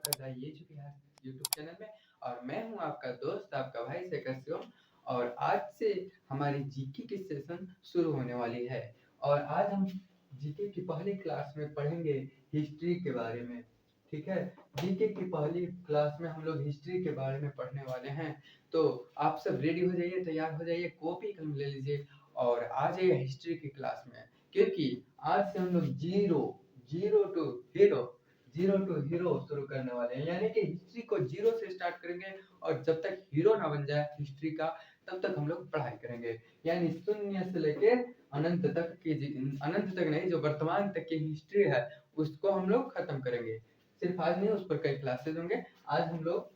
स्वागत है ये बिहार यूट्यूब चैनल में। और मैं हूं आपका दोस्त आपका भाई शेखर शिवम। और आज से हमारी जीके की सेशन शुरू होने वाली है। और आज हम जीके की पहली क्लास में पढ़ेंगे हिस्ट्री के बारे में। ठीक है, जीके की पहली क्लास में हम लोग हिस्ट्री के बारे में पढ़ने वाले हैं। तो आप सब रेडी हो जाइए, तैयार हो जाइए, कॉपी कलम ले लीजिए और आ जाइए हिस्ट्री की क्लास में। क्योंकि आज से हम लोग जीरो जीरो टू हीरो शुरू करने वाले हैं, यानी कि हिस्ट्री को जीरो से स्टार्ट करेंगे और जब तक हीरो ना बन जाए हिस्ट्री का तब तक हम लोग पढ़ाई करेंगे। यानी शून्य से लेके अनंत तक की अनंत तक नहीं, जो वर्तमान तक की हिस्ट्री है उसको हम लोग खत्म करेंगे। सिर्फ आज नहीं, उस पर कई क्लासेस होंगे। आज हम लोग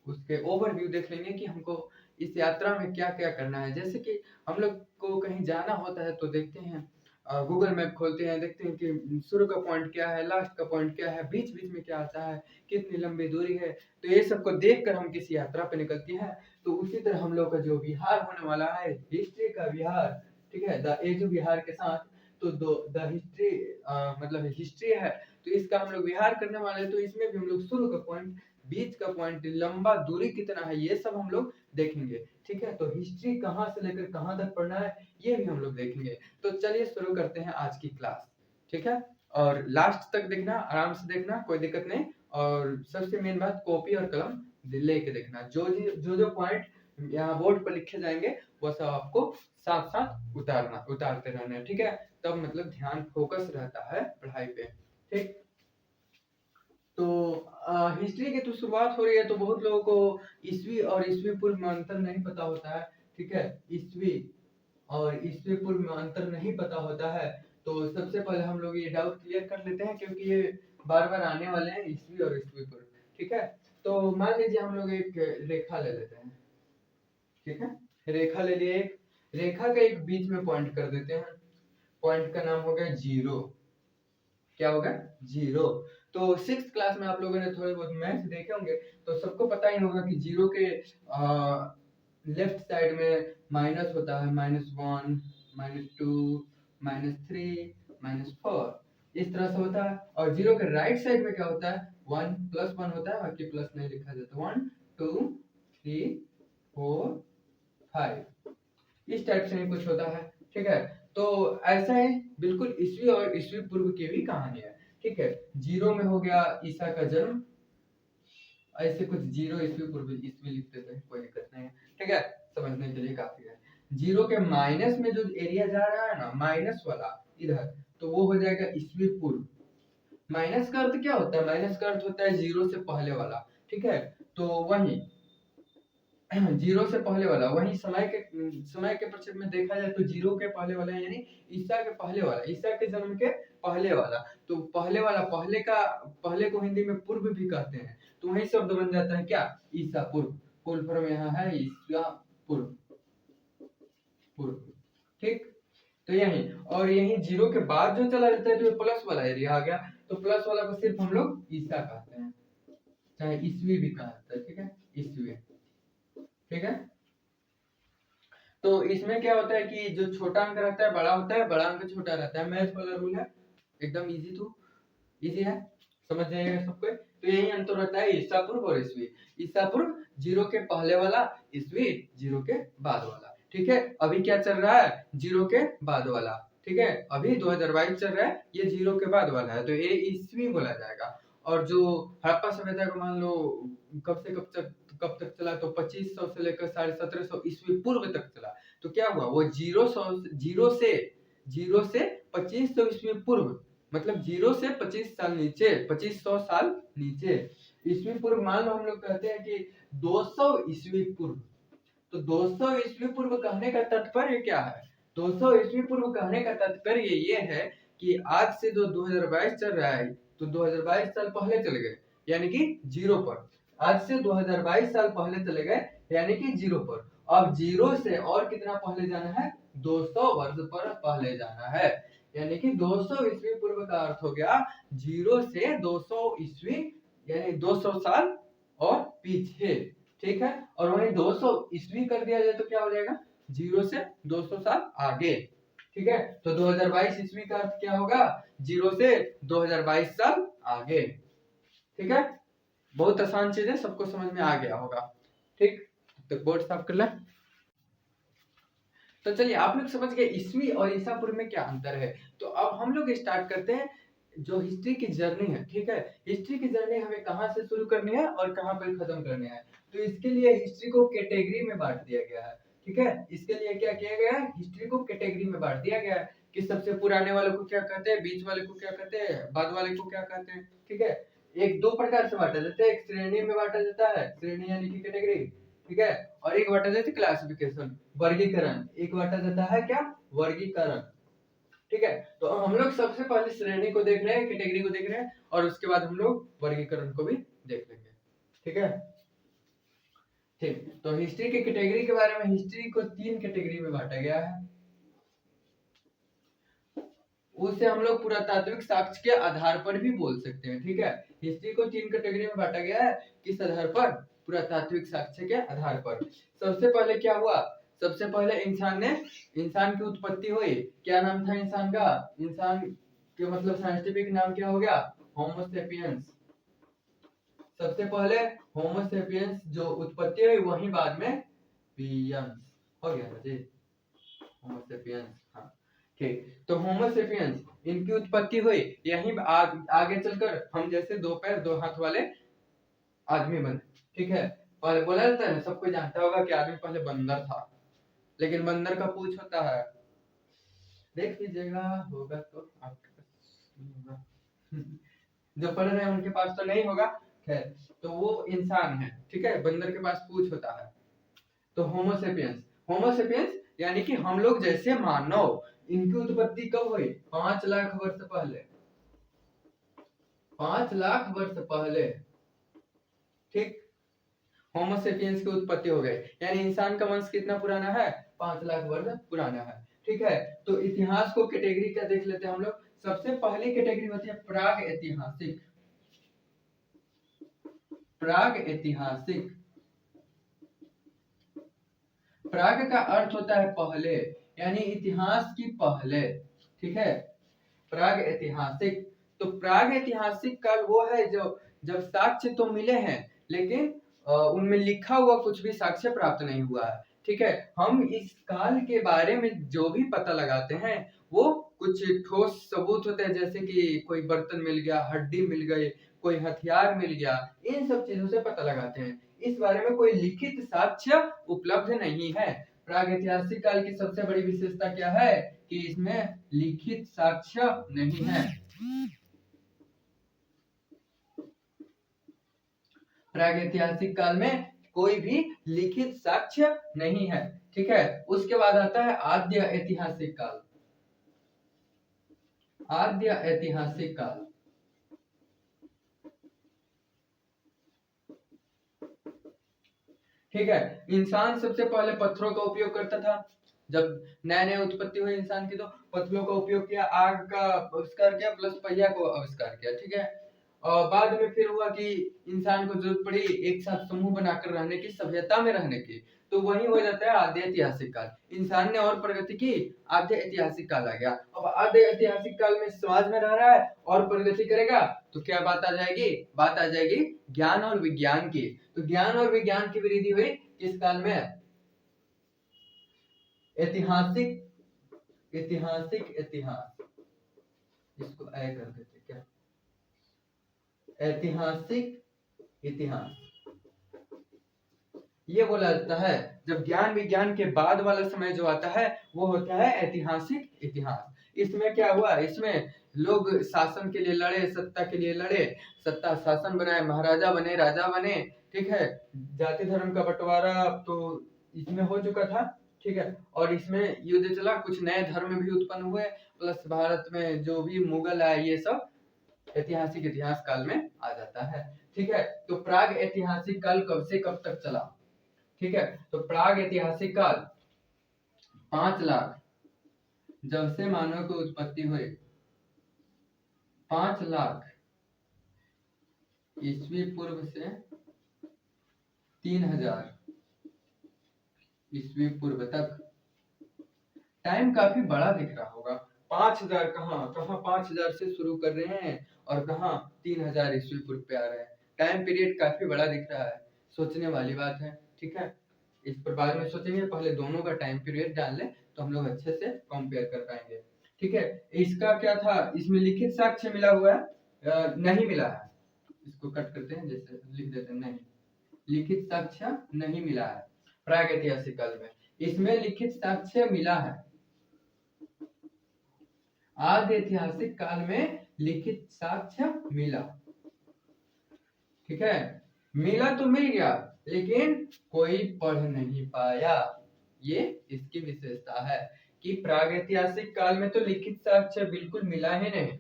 उसके ओवरव्यू देख लेंगे कि हमको इस यात्रा में क्या क्या करना है। जैसे कि हम लोग को कहीं जाना होता है तो देखते हैं, गूगल मैप खोलते हैं, देखते हैं कि शुरू का पॉइंट क्या है, लास्ट का पॉइंट क्या है, बीच बीच में क्या आता है, कितनी लंबी दूरी है। तो ये सब को देख कर हम किसी यात्रा पे निकलते हैं। तो उसी तरह हम लोग का जो विहार होने वाला है, हिस्ट्री का विहार, ठीक है, द एज विहार के साथ। तो द हिस्ट्री मतलब हिस्ट्री है, तो इसका हम लोग विहार करने वाले हैं। तो इसमें भी हम लोग शुरू का पॉइंट, बीच का पॉइंट, लंबा दूरी कितना है, ये सब हम लोग देखेंगे। ठीक है, तो हिस्ट्री कहाँ से लेकर कहाँ तक पढ़ना है ये भी हम लोग देखेंगे। तो चलिए शुरू करते हैं आज की क्लास। ठीक है, और लास्ट तक देखना, आराम से देखना, कोई दिक्कत नहीं। और सबसे मेन बात, कॉपी और कलम लेके देखना। जो पॉइंट यहाँ बोर्ड पर लिखे जाएंगे वो सब आपको साथ साथ उतारते रहना है। ठीक है, तब मतलब ध्यान फोकस रहता है पढ़ाई पे। ठीक, तो हिस्ट्री की तो शुरुआत हो रही है, तो बहुत लोगों को ईस्वी और ईस्वी पूर्व में अंतर नहीं पता होता है। ठीक है, ईस्वी और ईस्वी पूर्व में अंतर नहीं पता होता है। तो सबसे पहले हम लोग ये डाउट क्लियर कर लेते हैं, क्योंकि ये बार बार आने वाले हैं, ईस्वी और ईस्वी पूर्व। ठीक है, तो मान लीजिए हम लोग एक रेखा ले लेते हैं। ठीक है, रेखा ले लिए, एक रेखा का एक बीच में पॉइंट कर देते हैं। पॉइंट का नाम हो गया जीरो। क्या होगा? जीरो। तो सिक्स क्लास में आप लोगों ने थोड़े बहुत मैथ्स देखे होंगे, तो सबको पता ही होगा कि जीरो के लेफ्ट साइड में माइनस होता है, -1, -2, -3, -4, इस तरह से होता है। और जीरो के राइट साइड में क्या होता है? 1 + 1 होता है, बाकी प्लस नहीं लिखा जाता। 1 2 3 4 5, इस टाइप से ही कुछ होता है। ठीक है, तो ऐसा ही बिल्कुल ईस्वी और ईस्वी पूर्व की भी कहानी है। ठीक है, जीरो में हो गया ईसा का जन्म, ऐसे कुछ जीरो ईस्वी पूर्व ईस्वी लिख देते हैं, कोई दिक्कत नहीं है। ठीक है, समझने के लिए काफी है। जीरो के माइनस में जो एरिया जा रहा है ना, माइनस वाला इधर, तो वो हो जाएगा ईस्वी पूर्व। माइनस का अर्थ क्या होता है? माइनस का अर्थ होता है जीरो से पहले वाला। ठीक है, तो वही जीरो से पहले वाला, वही समय के प्रतिशत में देखा जाए तो जीरो के पहले वाला, यानी ईसा के पहले वाला, ईसा के जन्म के पहले वाला। तो पहले वाला, पहले को हिंदी में पूर्व भी कहते हैं। तो वही शब्द बन जाता है क्या? ईसा पूर्व। फुल फॉर्म यहाँ है ईसा पूर्व। ठीक, तो यही, और यही जीरो के बाद जो चला जाता है तो प्लस वाला एरिया आ गया। तो प्लस वाला को सिर्फ हम लोग ईसा कहते हैं, चाहे ईस्वी भी कहा जाता है। ठीक है, ईस्वी। ठीक है, तो इसमें क्या होता है कि जो छोटा अंक रहता है बड़ा होता है, बड़ा अंक छोटा रहता है। मैथ वाला रूल है, एकदम इजी। तो इजी है, समझ जाइएगा सबको। तो यही अंतर रहता है ईसा पूर्व और ईस्वी। ईसा पूर्व जीरो के पहले वाला, ईस्वी जीरो के बाद वाला। ठीक है, अभी क्या चल रहा है? जीरो के बाद वाला। ठीक है, अभी 2022 चल रहा है, ये जीरो के बाद वाला है, तो ये ईस्वी बोला जाएगा। और जो हड़प्पा सभ्यता को मान लो कब से कब तक चला, तो 2500 से लेकर 1750 ईस्वी पूर्व तक चला। तो क्या हुआ? वो जीरो से 2500 ईस्वी पूर्व, मतलब जीरो से 25 साल नीचे, 2500 साल नीचे। ईस्वी पूर्व मान लो हम लोग कहते हैं कि 200 ईस्वी पूर्व। तो 200 ईस्वी पूर्व कहने का तात्पर्य क्या है? 200 ईस्वी पूर्व कहने का तात्पर्य ये है कि आज से जो 2022 चल रहा है, तो 2022 साल पहले चले गए, यानी कि जीरो पर। आज से 2022 साल पहले चले गए, यानी कि जीरो पर। अब जीरो से और कितना पहले जाना है? 200 वर्ष पर पहले जाना है, यानी कि 200 ईस्वी पूर्व का अर्थ हो गया जीरो से 200 ईस्वी, यानी 200 साल और पीछे। ठीक है, और वहीं 200 ईस्वी कर दिया जाए तो क्या हो जाएगा? जीरो से 200 साल आगे। ठीक है, तो 2022 ईस्वी का अर्थ क्या होगा? जीरो से 2022 साल आगे। ठीक है, बहुत आसान चीज है, सबको समझ में आ गया होगा। ठीक, तो बोर्ड साफ कर ले। तो चलिए, आप लोग समझ गए ईस्वी और ईसा पूर्व में क्या अंतर है। तो अब हम लोग स्टार्ट करते हैं जो हिस्ट्री की जर्नी है। ठीक है, हिस्ट्री की जर्नी हमें कहाँ से शुरू करनी है और कहाँ पर खत्म करनी है। तो इसके लिए हिस्ट्री को कैटेगरी में बांट दिया गया है। ठीक है, इसके लिए क्या किया गया है, हिस्ट्री को कैटेगरी में बांट दिया गया है कि सबसे पुराने वाले को क्या कहते हैं, बीच वाले को क्या कहते हैं, बाद वाले को क्या कहते हैं। ठीक है, एक दो प्रकार से बांटा जाता है, एक श्रेणी में बांटा जाता है, श्रेणी यानी कि कैटेगरी। ठीक है, और एक बांटा जाता है क्लासिफिकेशन, वर्गीकरण। एक बांटा जाता है क्या, वर्गीकरण। ठीक है, तो हम लोग सबसे पहले श्रेणी को देख रहे हैं, कैटेगरी को देख रहे हैं, और उसके बाद हम लोग वर्गीकरण को भी देख लेंगे। ठीक है, ठीक। तो हिस्ट्री के कैटेगरी के बारे में, हिस्ट्री को 3 कैटेगरी में बांटा गया है। उसे हम लोग पुरातात्विक साक्ष्य के आधार पर भी बोल सकते हैं। ठीक है, हिस्ट्री को 3 कैटेगरी में बांटा गया है, किस आधार पर, पुरातात्विक साक्ष्य के आधार पर। सबसे पहले क्या हुआ, सबसे पहले इंसान की उत्पत्ति हुई। क्या नाम था इंसान का, इंसान के मतलब साइंटिफिक नाम क्या हो गया, होमो सेपियंस। सबसे पहले होमो सेपियंस जो उत्पत्ति हुई, वही बाद में पियंस हो गया ना जी, होमो सेपियंस। हाँ, ठीक। तो होमो सेपियंस इनकी उत्पत्ति हुई, यहीं आगे चलकर हम जैसे 2 पैर 2 हाथ वाले आदमी बने। ठीक है, पहले बोला जाता है, सबको जानता होगा कि आदमी पहले बंदर था, लेकिन बंदर का पूंछ होता है, देख लीजिएगा होगा तो आपके पास जो पढ़ रहे हैं उनके पास तो नहीं होगा, खैर। तो वो इंसान है, ठीक है, बंदर के पास पूंछ होता है। तो होमोसेपियंस, होमोसेपियंस यानी कि हम लोग जैसे मानव, इनकी उत्पत्ति कब हुई, 5 लाख वर्ष पहले, 5 लाख वर्ष पहले। ठीक, होमोसेपियंस की उत्पत्ति हो गई, यानी इंसान का वंश कितना पुराना है, 5 लाख वर्ष पुराना है। ठीक है, तो इतिहास को कैटेगरी क्या देख लेते हैं हम लोग। सबसे पहली कैटेगरी होती है प्राग ऐतिहासिक, प्राग ऐतिहासिक। प्राग का अर्थ होता है पहले, यानी इतिहास की पहले। ठीक है, प्राग ऐतिहासिक। तो प्राग ऐतिहासिक काल वो है जो जब साक्ष्य तो मिले हैं, लेकिन उनमें लिखा हुआ कुछ भी साक्ष्य प्राप्त नहीं हुआ है। ठीक है, हम इस काल के बारे में जो भी पता लगाते हैं वो कुछ ठोस सबूत होते हैं, जैसे कि कोई बर्तन मिल गया, हड्डी मिल गई, कोई हथियार मिल गया, इन सब चीजों से पता लगाते हैं। इस बारे में कोई लिखित साक्ष्य उपलब्ध नहीं है। प्रागैतिहासिक काल की सबसे बड़ी विशेषता क्या है कि इसमें लिखित साक्ष्य नहीं है। प्रागैतिहासिक काल में कोई भी लिखित साक्ष्य नहीं है। ठीक है, उसके बाद आता है आद्य ऐतिहासिक काल, आद्य ऐतिहासिक काल। ठीक है, इंसान सबसे पहले पत्थरों का उपयोग करता था। जब नया नया उत्पत्ति हुई इंसान की, तो पत्थरों का उपयोग किया, आग का आविष्कार किया, प्लस पहिया को आविष्कार किया। ठीक है, और बाद में फिर हुआ कि इंसान को जरूरत पड़ी एक साथ समूह बनाकर रहने की, सभ्यता में रहने की, तो वही हो जाता है आद्य ऐतिहासिक काल। इंसान ने और प्रगति की, आद्य ऐतिहासिक काल आ गया। अब आद्य ऐतिहासिक काल में समाज में रह रहा है और प्रगति करेगा, तो क्या बात आ जाएगी, बात आ जाएगी ज्ञान और विज्ञान की। तो ज्ञान और विज्ञान की वृद्धि हुई किस काल में, ऐतिहासिक, ऐतिहासिक, इतिहास, इसको ऐ कर देते क्या, ऐतिहासिक इतिहास, ये बोला जाता है। जब ज्ञान विज्ञान के बाद वाला समय जो आता है वो होता है ऐतिहासिक इतिहास। इसमें क्या हुआ, इसमें लोग शासन के लिए लड़े, सत्ता के लिए लड़े, सत्ता शासन बनाए, महाराजा बने, राजा बने। ठीक है, जाति धर्म का बंटवारा तो इसमें हो चुका था। ठीक है, और इसमें युद्ध चला, कुछ नए धर्म भी उत्पन्न हुए, प्लस भारत में जो भी मुगल आए, ये सब ऐतिहासिक इतिहास काल में आ जाता है। ठीक है, तो प्राग ऐतिहासिक काल कब से कब तक चला। ठीक है, तो प्राग ऐतिहासिक काल 5 लाख, जब से मानव की उत्पत्ति हुई, 5 लाख ईस्वी पूर्व से 3000 ईस्वी पूर्व तक। टाइम काफी बड़ा दिख रहा होगा, 5000 कहाँ कहाँ 5000 से शुरू कर रहे हैं और कहाँ 3000 ईस्वी पूर्व पे आ रहे हैं। टाइम पीरियड काफी बड़ा दिख रहा है, सोचने वाली बात है। ठीक है, इस पर बाद में सोचेंगे, पहले दोनों का टाइम पीरियड जान ले तो हम लोग अच्छे से कंपेयर कर पाएंगे। ठीक है, इसका क्या था, इसमें लिखित साक्ष्य मिला हुआ है, नहीं मिला है, इसको कट करते हैं, जैसे लिख देते हैं नहीं, लिखित साक्ष्य नहीं मिला है प्रागैतिहासिक काल में। इसमें लिखित साक्ष्य मिला है, आदि ऐतिहासिक काल में लिखित साक्ष्य मिला। ठीक है, मिला तो मिल गया, लेकिन कोई पढ़ नहीं पाया। ये इसकी विशेषता है कि प्रागैतिहासिक काल में तो लिखित साक्ष्य बिल्कुल मिला ही नहीं,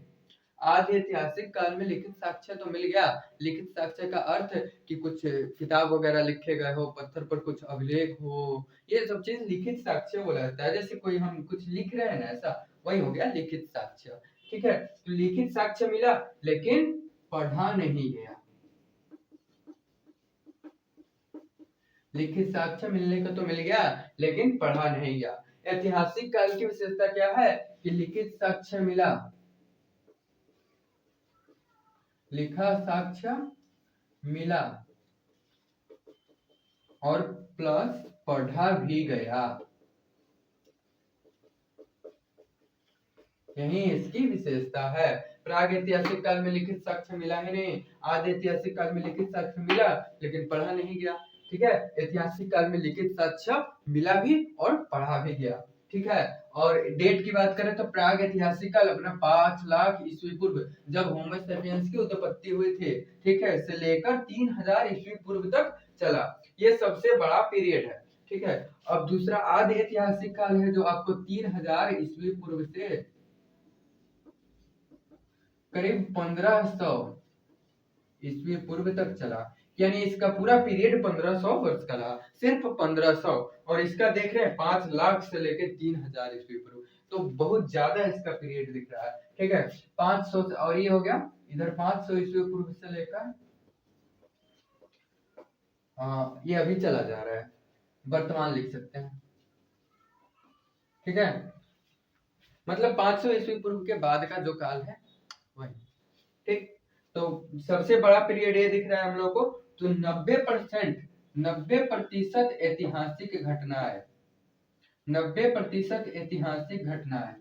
आदि ऐतिहासिक काल में लिखित साक्ष्य तो मिल गया। लिखित साक्ष्य का अर्थ कि कुछ किताब वगैरह लिखे गए हो, पत्थर पर कुछ अभिलेख हो, ये सब चीज लिखित साक्ष्य बोला जाता है। जैसे कोई हम कुछ लिख रहे हैं ना, ऐसा वही हो गया लिखित साक्ष्य। ठीक है, तो लिखित साक्ष्य मिला लेकिन पढ़ा नहीं गया। लिखित साक्ष्य मिलने का तो मिल गया लेकिन पढ़ा नहीं गया। ऐतिहासिक काल की विशेषता क्या है कि लिखित साक्ष्य मिला, लिखा साक्ष्य मिला और प्लस पढ़ा भी गया, यही इसकी विशेषता है। प्रागैतिहासिक काल में लिखित साक्ष्य मिला ही नहीं, आदि ऐतिहासिक काल में लिखित साक्ष्य मिला लेकिन पढ़ा नहीं गया। ठीक है, ऐतिहासिक काल में लिखित साक्ष्य मिला भी और पढ़ा भी गया। ठीक है, और डेट की बात करें तो प्राग ऐतिहासिक काल अपना 5 लाख ईस्वी पूर्व, जब होमो सेपियंस की उत्पत्ति हुई थी, ठीक है, से लेकर 3000 ईस्वी पूर्व तक चला। ये सबसे बड़ा पीरियड है। ठीक है, अब दूसरा आदि ऐतिहासिक काल है, जो आपको 3000 ईस्वी पूर्व से करीब 1500 ईस्वी पूर्व तक चला, यानी इसका पूरा पीरियड 1500 वर्ष का रहा, सिर्फ 1500। और इसका देख रहे हैं 5 लाख से लेकर 3000 ईस्वी पूर्व, तो बहुत ज्यादा इसका पीरियड दिख रहा है। ठीक है, 500 और ये हो गया इधर 500 ईस्वी पूर्व से लेकर ये अभी चला जा रहा है, वर्तमान लिख सकते हैं। ठीक है, मतलब 500 ईस्वी पूर्व के बाद का जो काल है वही। ठीक, तो सबसे बड़ा पीरियड ये दिख रहा है हम लोग को। तो 90% ऐतिहासिक घटनाएं, 90% ऐतिहासिक घटनाएं,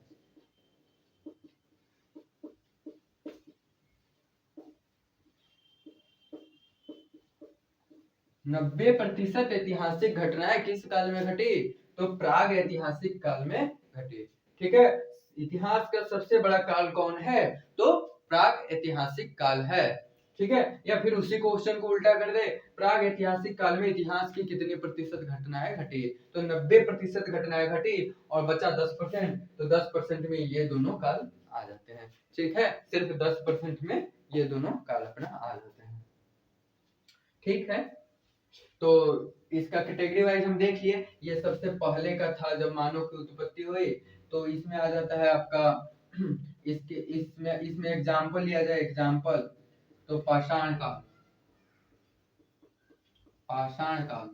90% ऐतिहासिक घटनाएं किस काल में घटी, तो प्राग ऐतिहासिक काल में घटी। ठीक है, इतिहास का सबसे बड़ा काल कौन है, तो प्राग ऐतिहासिक काल है। ठीक है, या फिर उसी क्वेश्चन को उल्टा कर दे, प्राग ऐतिहासिक काल में इतिहास की कितनी प्रतिशत घटनाएं घटी, तो 90% घटनाएं घटी और बचा 10%, तो 10% में ये दोनों काल आ जाते हैं। ठीक है, सिर्फ 10% में ये दोनों काल अपना आ जाते हैं। ठीक है, तो इसका कैटेगरी वाइज हम देख लिए। ये सबसे पहले का था जब मानव की उत्पत्ति हुई, तो इसमें आ जाता है आपका इसके इसमें एग्जांपल लिया जाए, एग्जांपल तो पाषाण काल, पाषाण काल,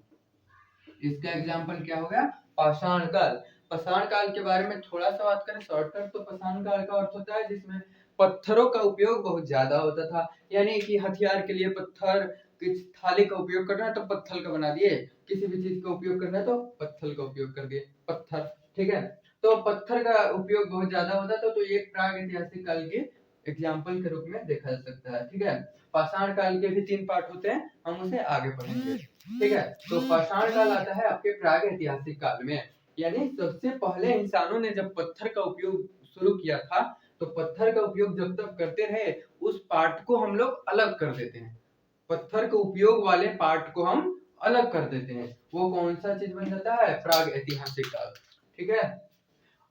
इसका एग्जांपल क्या हो गया, पाषाण काल। पाषाण काल के बारे में थोड़ा सा बात करें शॉर्टकट, तो पाषाण काल का अर्थ होता है जिसमें पत्थरों का उपयोग बहुत ज्यादा होता था, यानी कि हथियार के लिए पत्थर, किसी थाली का उपयोग करना है तो पत्थर का बना दिए, किसी भी चीज का उपयोग करना है तो पत्थर का उपयोग कर दिए, पत्थर। ठीक है, तो पत्थर का उपयोग बहुत ज्यादा होता था, तो ये प्राग ऐतिहासिक काल के एग्जाम्पल के रूप में देखा जा सकता है। ठीक है, पाषाण काल के भी 3 पार्ट होते हैं, हम उसे आगे पढ़ेंगे। ठीक है, तो पाषाण काल आता है आपके प्राग ऐतिहासिक काल में, यानी सबसे पहले इंसानों ने जब पत्थर का उपयोग शुरू किया था, तो पत्थर का उपयोग जब तक करते रहे उस पार्ट को हम लोग अलग कर देते हैं, पत्थर के उपयोग वाले पार्ट को हम अलग कर देते हैं, वो कौन सा चीज बन जाता है, प्राग ऐतिहासिक काल। ठीक है,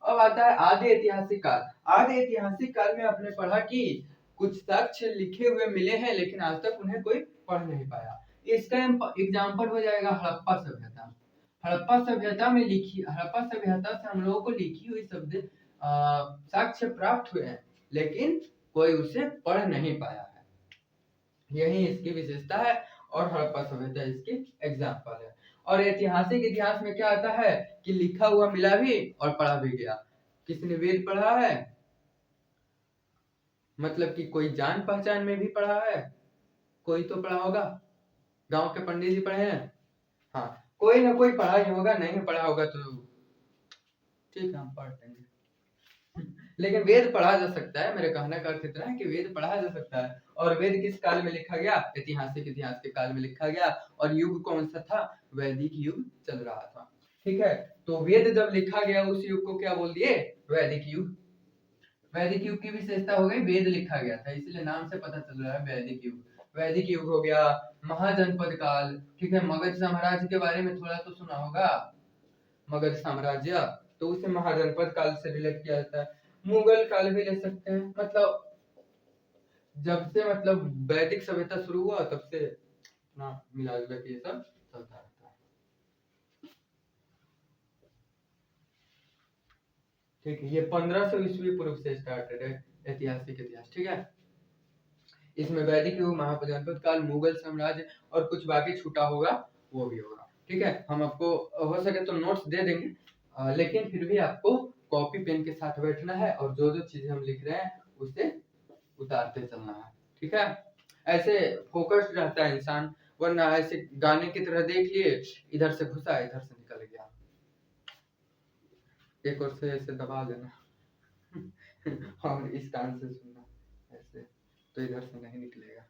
अब आता है आदि ऐतिहासिक काल। आदि ऐतिहासिक काल में आपने पढ़ा कि कुछ साक्ष्य लिखे हुए मिले हैं लेकिन आज तक उन्हें कोई पढ़ नहीं पाया। इसका एग्जाम्पल हो जाएगा हड़प्पा सभ्यता। हड़प्पा सभ्यता में लिखी, हड़प्पा सभ्यता से हम लोगों को लिखी हुई शब्द साक्ष्य प्राप्त हुए हैं लेकिन कोई उसे पढ़ नहीं पाया है, यही इसकी विशेषता है, और हड़प्पा सभ्यता इसकी एग्जाम्पल है। और ऐतिहासिक इतिहास में क्या आता है कि लिखा हुआ मिला भी और पढ़ा भी गया। किसने वेद पढ़ा है, मतलब कि कोई जान पहचान में भी पढ़ा है, कोई तो पढ़ा होगा, गांव के पंडित जी पढ़े हैं। हाँ, कोई ना कोई पढ़ा ही होगा, नहीं पढ़ा होगा तो ठीक है, हम पढ़ लेंगे। लेकिन वेद पढ़ा जा सकता है, मेरे कहने का अर्थ इतना है कि वेद पढ़ा जा सकता है। और वेद किस काल में लिखा गया? ऐतिहासिक इतिहास के काल में लिखा गया। और युग कौन सा था? वैदिक युग चल रहा था। ठीक है, तो वेद जब लिखा गया उस युग को क्या बोल दिए? वैदिक युग। वैदिक युग की विशेषता हो गई वेद लिखा गया था, इसलिए नाम से पता चल रहा है वैदिक युग। वैदिक युग हो गया। महाजनपद काल, ठीक है, मगध साम्राज्य के बारे में थोड़ा तो सुना होगा, मगध साम्राज्य, तो उसे महाजनपद काल से रिलेट किया जाता है। मुगल काल भी ले सकते हैं, मतलब जब से मतलब वैदिक सभ्यता शुरू हुआ तब से अपना मिला जुला के ये सब चलता रहता है। ठीक है, ये 1500 ईस्वी पूर्व से स्टार्टेड है ऐतिहासिक इतिहास। ठीक है, इसमें वैदिक युग, महाजनपद काल, मुगल साम्राज्य और कुछ बाकी छूटा होगा वो भी होगा। ठीक है, हम आपको हो सके तो नोट्स दे देंगे, लेकिन फिर भी आपको कॉपी पेन के साथ बैठना है और जो जो चीजें हम लिख रहे हैं उसे उतारते चलना है। ठीक है, ऐसे फोकस्ड रहता है इंसान, वरना ऐसे गाने की तरह देख लिए, इधर से घुसा इधर से निकल गया, एक और से ऐसे दबा देना और इस कान से सुनना ऐसे, तो इधर से नहीं निकलेगा।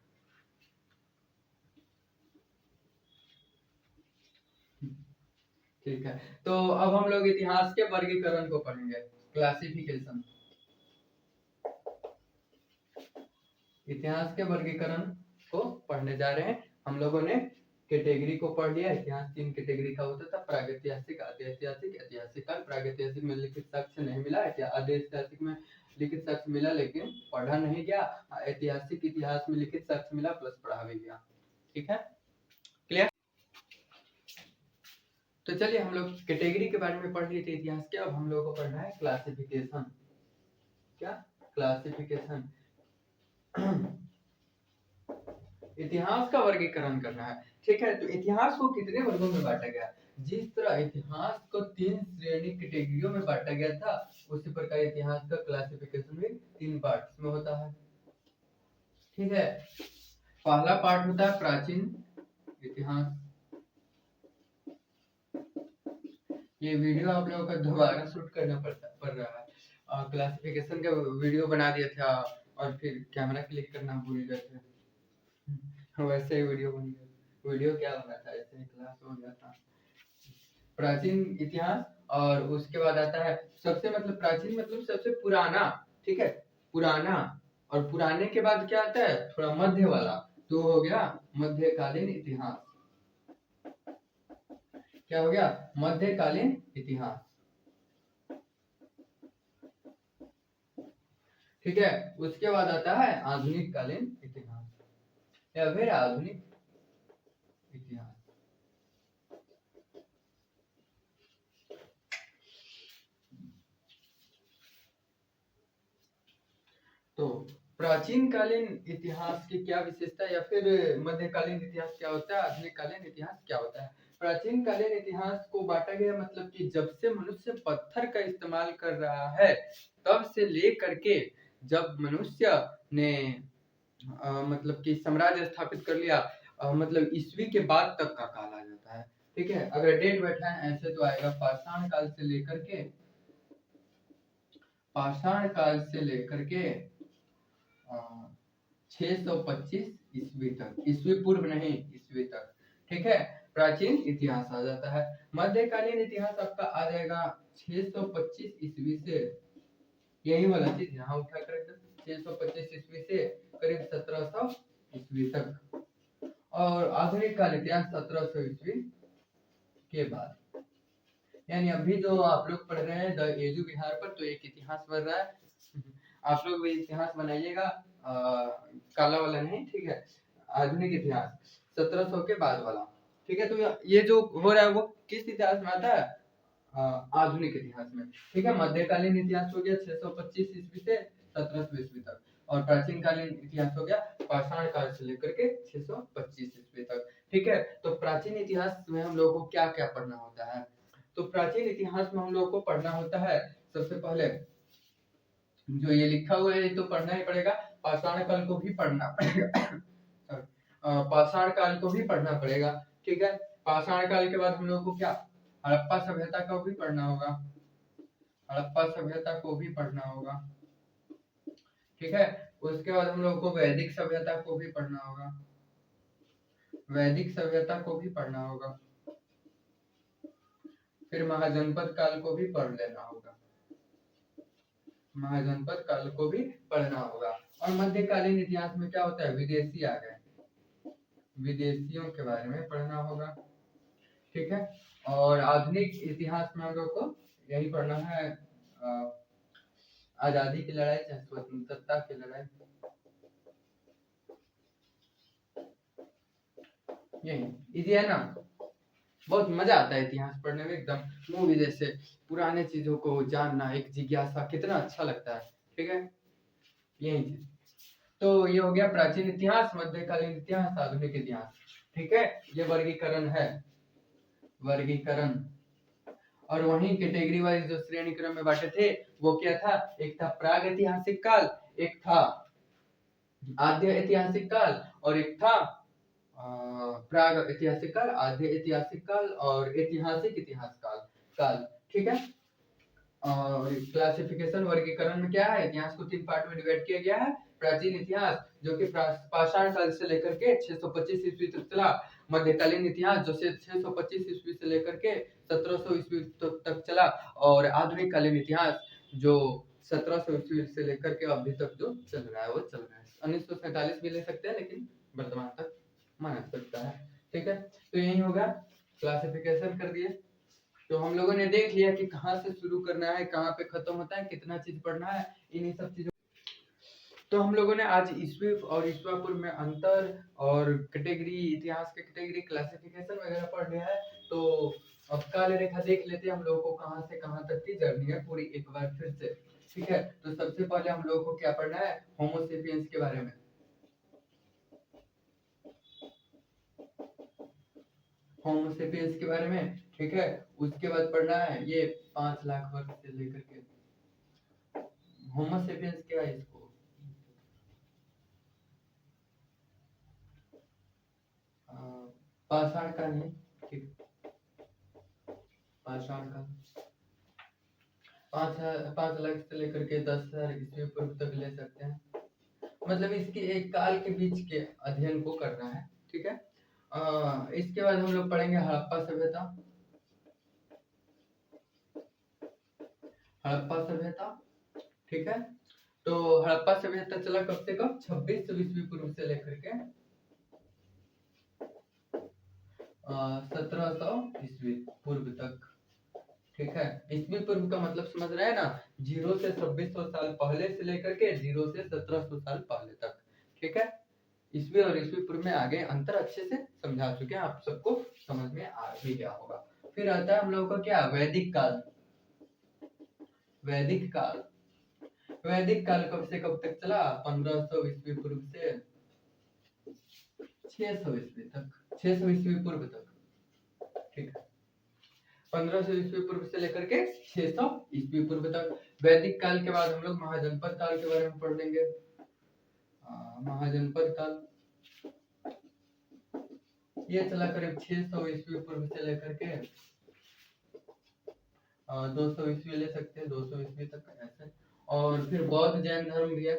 ठीक है, तो अब हम लोग इतिहास के वर्गीकरण को पढ़ेंगे, क्लासिफिकेशन। इतिहास के वर्गीकरण को पढ़ने जा रहे हैं। हम लोगों ने कैटेगरी को पढ़ लिया। इतिहास 3 कैटेगरी का होता था, प्रागैतिहासिक, आद्यैतिहासिक, ऐतिहासिक काल। प्रागैतिहासिक में लिखित साक्ष्य नहीं मिला, आद्यैतिहासिक में लिखित साक्ष्य मिला लेकिन पढ़ा नहीं गया, ऐतिहासिक इतिहास में लिखित साक्ष्य मिला प्लस पढ़ा भी गया। ठीक है, क्लियर? तो चलिए, हम लोग कैटेगरी के बारे में पढ़ लिए थे इतिहास के, अब हम लोगों को पढ़ना है क्लासिफिकेशन। क्या? क्लासिफिकेशन। इतिहास का वर्गीकरण करना है। ठीक है, तो इतिहास को कितने वर्गों में बांटा गया? जिस तरह इतिहास को 3 श्रेणी कैटेगरियों में बांटा गया था, उसी प्रकार इतिहास का क्लासिफिकेशन भी 3 पार्ट्स में होता है। ठीक है, पहला पार्ट होता है प्राचीन इतिहास। ये वीडियो आप लोगों का दोबारा शूट करना पड़ रहा है, क्लासिफिकेशन का वीडियो बना दिया था और फिर कैमरा क्लिक करना भूल गए थे, वैसे ही वीडियो बन गया। वीडियो क्या बना था, ऐसे ही क्लास हो गया था। प्राचीन इतिहास, और उसके बाद आता है सबसे, मतलब प्राचीन मतलब सबसे पुराना। ठीक है, पुराना, और पुराने के बाद क्या आता है? थोड़ा मध्य वाला, तो हो गया मध्यकालीन इतिहास। क्या हो गया? मध्यकालीन इतिहास। ठीक है, उसके बाद आता है आधुनिक कालीन इतिहास या फिर आधुनिक इतिहास। तो प्राचीन कालीन इतिहास की क्या विशेषता, या फिर मध्यकालीन इतिहास क्या होता है, आधुनिक कालीन इतिहास क्या होता है? प्राचीन कालीन इतिहास को बांटा गया, मतलब कि जब से मनुष्य पत्थर का इस्तेमाल कर रहा है तब से लेकर के जब मनुष्य ने मतलब कि साम्राज्य स्थापित कर लिया, मतलब ईस्वी के बाद तक का काल आ जाता है। ठीक है, अगर डेट बैठा है ऐसे तो आएगा पाषाण काल से लेकर के, पाषाण काल से लेकर के 625 ईस्वी तक, ईस्वी पूर्व नहीं, ईस्वी तक। ठीक है, प्राचीन इतिहास आ जाता है। मध्यकालीन इतिहास आपका आ जाएगा 625 ईस्वी से, यही वाला चीज यहाँ उठा कर 625 ईस्वी से करीब 1700 ईस्वी तक, और आधुनिक काल इतिहास 1700 ईस्वी के बाद। यानी अभी जो आप लोग पढ़ रहे हैं द एजू बिहार पर, तो एक इतिहास बन रहा है आप लोग भी इतिहास बनाइएगा, काला वाला नहीं। ठीक है, आधुनिक इतिहास 1700 के बाद वाला। ठीक है, तो ये जो हो रहा है वो किस इतिहास में आता है? आधुनिक इतिहास में। ठीक है, मध्यकालीन इतिहास हो गया 625 ईस्वी से 1700 ईस्वी तक, और प्राचीन कालीन इतिहास हो गया पाषाण काल से लेकर के 625 ईस्वी तक। ठीक है, तो प्राचीन इतिहास में हम लोगों को क्या क्या पढ़ना होता है? तो प्राचीन इतिहास में हम लोगों को पढ़ना होता है सबसे पहले जो ये लिखा हुआ है, ये तो पढ़ना ही पड़ेगा, पाषाण काल को भी पढ़ना पड़ेगा पाषाण काल को भी पढ़ना पड़ेगा। ठीक है, पाषाण काल के बाद हम लोग को क्या हड़प्पा सभ्यता को भी पढ़ना होगा, हड़प्पा सभ्यता को भी पढ़ना होगा। ठीक है, उसके बाद हम लोग को वैदिक सभ्यता को भी पढ़ना होगा, वैदिक सभ्यता को भी पढ़ना होगा। फिर महाजनपद काल को भी पढ़ लेना होगा, महाजनपद काल को भी पढ़ना होगा। और मध्यकालीन इतिहास में क्या होता है, विदेशी आ गए, विदेशियों के बारे में पढ़ना होगा। ठीक है, और आधुनिक इतिहास में हम लोग को यही पढ़ना है, आजादी की लड़ाई, स्वतंत्रता की लड़ाई, यही इजी है ना। बहुत मजा आता है इतिहास पढ़ने में, एकदम मूवी जैसे पुराने चीजों को जानना, एक जिज्ञासा, कितना अच्छा लगता है। ठीक है, यही चीज। तो ये हो गया प्राचीन इतिहास, मध्यकालीन इतिहास, आधुनिक इतिहास। ठीक है, ये वर्गीकरण है, वर्गीकरण। और वहीं कैटेगरी वाइज जो श्रेणी क्रम में बांटे थे वो क्या था, एक था प्राग ऐतिहासिक काल, एक था आद्य ऐतिहासिक काल, और एक था प्राग ऐतिहासिक काल, आद्य ऐतिहासिक काल और ऐतिहासिक इतिहास काल। ठीक है, और क्लासिफिकेशन वर्गीकरण में क्या है, इतिहास को 3 पार्ट में डिवाइड किया गया है। प्राचीन इतिहास जो कि पाषाण काल से लेकर के 625 ईस्वी तक चला, मध्यकालीन इतिहास जो से 625 ईस्वी से लेकर के 1700 ईस्वी तक चला, और आधुनिक कालीन इतिहास जो 1700 ईस्वी से लेकर के अभी तक जो चल रहा है वो चल रहा है। 1947 भी ले सकते हैं, लेकिन वर्तमान तक माना सकता है। ठीक है, तो यही होगा, क्लासिफिकेशन कर दिए। तो हम लोगों ने देख लिया कि कहाँ से शुरू करना है, कहाँ पे खत्म होता है, कितना चीज पढ़ना है, इन्हीं सब चीजों। तो हम लोगों ने आज ईस्वी और ईस्वापूर्व में अंतर और कैटेगरी, इतिहास के कैटेगरी, क्लासिफिकेशन वगैरह पढ़ लिया है। तो अब काल रेखा देख लेते हैं हम लोगों को कहाँ से कहाँ तक की जर्नी है पूरी एक बार फिर से। ठीक है, तो सबसे पहले हम लोगों को क्या पढ़ना है, होमो सेपियंस के बारे में, होमो सेपियंस के बारे में। ठीक है, उसके बाद पढ़ना है ये 5 लाख वर्ष से लेकर के, होमो सेपियंस क्या है, इसको पाषाण काल है। ठीक, पाषाण काल 5 लाख से लेकर के 10,000 ईस्वी पूर्व तक ले सकते हैं, मतलब इसके एक काल के बीच के अध्ययन को करना है। ठीक है, इसके बाद हम लोग पढ़ेंगे हड़प्पा सभ्यता, हड़प्पा सभ्यता। ठीक है, तो हड़प्पा सभ्यता चला कब से कब, 2600 ईस्वी पूर्व से लेकर के 1700 ईस्वी पूर्व तक। ठीक है, ईस्वी पूर्व का मतलब समझ रहे हैं ना, 0 से 2600 साल पहले से लेकर के 0 से 1700 साल पहले तक। ठीक है, ईस्वी और ईस्वी पूर्व में आगे अंतर अच्छे से समझा चुके हैं, आप सबको समझ में आ भी गया होगा। फिर आता है हम लोगों का क्या, वैदिक काल, वैदिक काल। वैदिक काल कब से कब तक चला, 1500 ईस्वी पूर्व से 600 ईस्वी तक, 600 ईस्वी पूर्व तक। ठीक है, 1500 ईस्वी पूर्व से लेकर के 600 ईस्वी पूर्व तक। वैदिक काल के बाद हम लोग महाजनपद काल के बारे में पढ़ लेंगे। महाजनपद काल ये चला करीब 600 ईस्वी पूर्व से लेकर के 200 ईस्वी ले सकते हैं, 200 ईस्वी तक ऐसे। और फिर बौद्ध जैन धर्म भी है,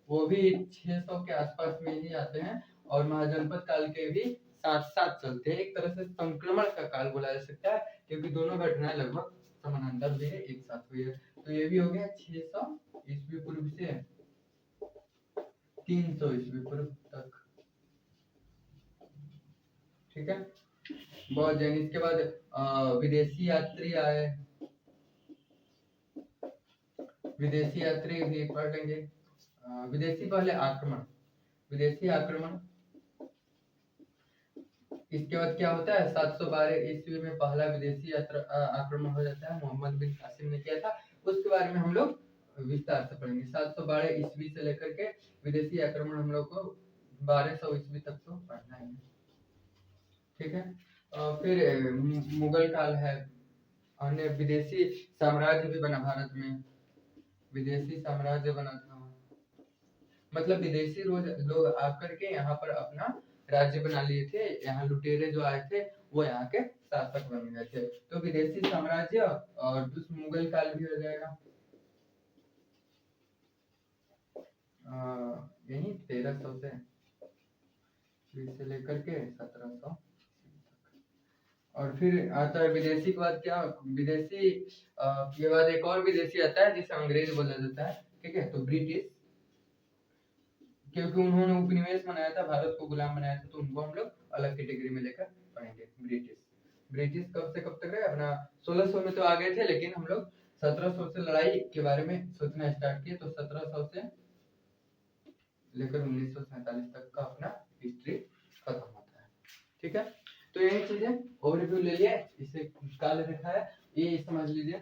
वो भी 600 के आसपास में ही आते हैं, और महाजनपद काल के भी साथ साथ चलते हैं। एक तरह से संक्रमण का काल बोला जा सकता है, क्योंकि दोनों घटनाएं लगभग समानांतर भी है, एक साथ हुई है। तो ये भी हो गया 600 ईस्वी पूर्व से 300 ईस्वी पूर्व तक। ठीक है, बहुत जैन। इसके बाद विदेशी यात्री आए, विदेशी यात्री भी पढ़ लेंगे। विदेशी पहले आक्रमण, विदेशी आक्रमण। इसके बाद क्या होता है, 712 ईस्वी में पहला विदेशी आक्रमण हो जाता है, मोहम्मद बिन कासिम ने किया था। उसके बारे में हम लोग विस्तार से पढ़ेंगे। 712 ईस्वी से लेकर के विदेशी आक्रमण हम लोग को 1200 ईस्वी तक तो पढ़ना है। ठीक है, फिर मुगल काल है, अन्य विदेशी साम्राज्य भी बना भारत में, विदेशी साम्राज्य बना था, मतलब विदेशी रोज लोग आकर के यहाँ पर अपना राज्य बना लिए थे। यहाँ लुटेरे जो आए थे वो यहाँ के शासक बन गए थे। तो विदेशी साम्राज्य और उस मुगल काल भी हो जाएगा यही 1300 से लेकर के 1700 और फिर आता है विदेशी के बाद क्या विदेशी के बाद एक और विदेशी आता है जिसे अंग्रेज बोला जाता है। ठीक है, तो ब्रिटिश, क्योंकि उन्होंने उपनिवेश बनाया था, भारत को गुलाम बनाया था, तो उनको हम लोग अलग कैटेगरी में लेकर पढ़ेंगे। ब्रिटिश ब्रिटिश कब से कब तक रहे अपना 1600 में तो आ गए थे, लेकिन हम लोग 1700 से लड़ाई के बारे में सोचना स्टार्ट किए, तो 1700 से लेकर 1947 तक का अपना हिस्ट्री खत्म होता है। ठीक है, तो यही चीजें ओवरव्यू ले लिए, इसे काल रेखा है ये समझ लीजिए।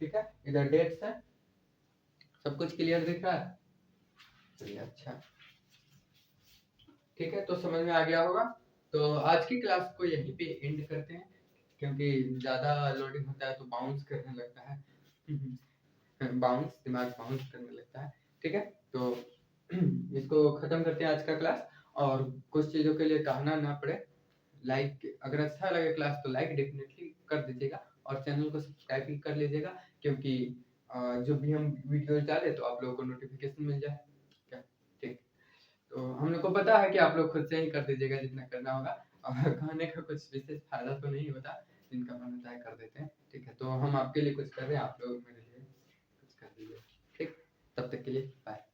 ठीक है, इधर डेट्स है, सब कुछ क्लियर दिख रहा है। चलिए अच्छा, ठीक है, तो समझ में आ गया होगा। तो आज की क्लास को यहीं पे एंड करते हैं, क्योंकि ज्यादा लोडिंग होता है तो बाउंस करने लगता है दिमाग बाउंस करने लगता है। ठीक है, तो इसको खत्म करते हैं आज का क्लास। और कुछ चीजों के लिए कहना ना पड़े, लाइक अगर अच्छा लगे क्लास तो लाइक डेफिनेटली कर दीजिएगा और चैनल को सब्सक्राइब भी कर लीजिएगा, क्योंकि जब भी हम वीडियो डालें तो आप लोगों को नोटिफिकेशन मिल जाए। क्या ठीक, तो हम लोग को पता है कि आप लोग खुद से ही कर दीजिएगा जितना करना होगा, और कहने का कुछ विशेष फायदा तो नहीं होता, जिनका मन होता है कर देते हैं। ठीक है, तो हम आपके लिए कुछ कर रहे हैं, आप लोग मेरे लिए कुछ कर दीजिए। ठीक, तब तक के लिए बाय।